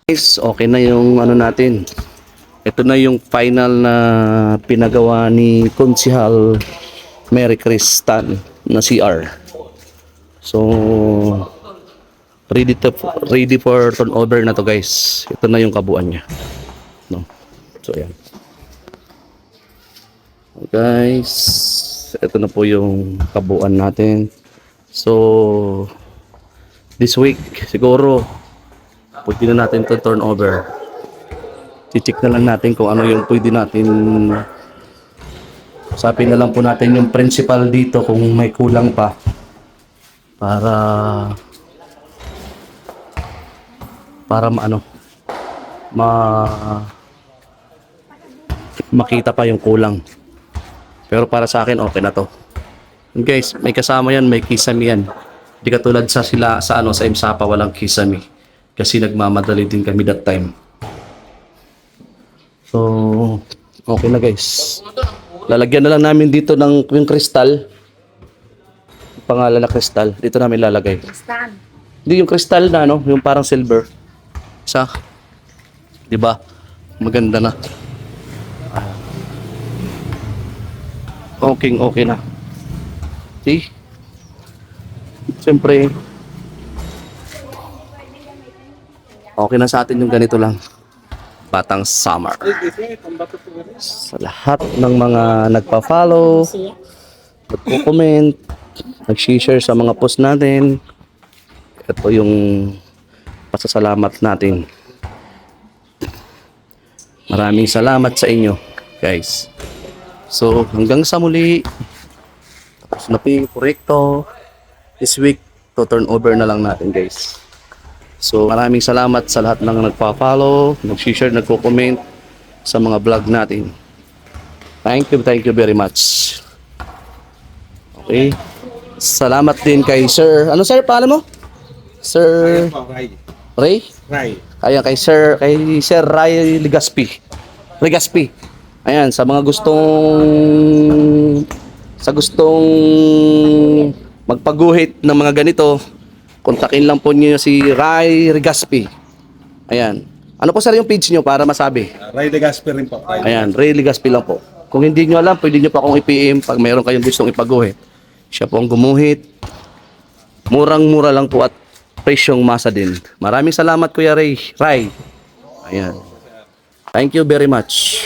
Guys, okay na yung ano natin. Ito na yung final na pinagawa ni Konsihal Mary Cristal na CR. So ready for turnover na to, guys. Ito na yung kabuuan niya. No. So yan. Guys, ito na po yung kabuuan natin. So this week siguro pwede na natin to turn over. I-check na lang natin kung ano yung pwede natin. Sabi na lang po natin yung principal dito kung may kulang pa para makita pa yung kulang. Pero para sa akin okay na to. And guys, may kasama yan, may kisame yan. Hindi katulad sa IMSAPA walang kisame. Kasi nagmamadali din kami that time. So, okay na guys. Lalagyan na lang namin dito ng yung kristal. Pangalan na kristal. Dito namin lalagay. Kristal. Hindi yung kristal na ano, yung parang silver. Isa. 'Di ba? Maganda na. Okay na. See? Siyempre, okay na sa atin yung ganito lang. Batang Summer. Sa lahat ng mga nagpa-follow, nagko-comment, nag-share sa mga post natin, ito yung pasasalamat natin. Maraming salamat sa inyo, guys. So, hanggang sa muli. Tapos na proyekto. This week, to turn over na lang natin, guys. So maraming salamat sa lahat ng nagpa-follow, nag-share, nagko-comment sa mga vlog natin. Thank you very much. Okay. Salamat din kay Sir. Ano sir, paano mo? Sir Ray? Kaya kay Sir Ray Legaspi. Ayan, sa mga gustong magpaguhit ng mga ganito, kontakin lang po niyo si Ray Legaspi. Ayan. Ano po sir yung page niyo para masabi? Ray Legaspi rin po. Ayan, Ray Legaspi lang po. Kung hindi niyo alam, pwede niyo pa akong i-PM pag mayroon kayong gustong ipaguhit. Siya po ang gumuhit. Murang-mura lang po at presyong masa din. Maraming salamat Kuya Ray. Ayan. Thank you very much.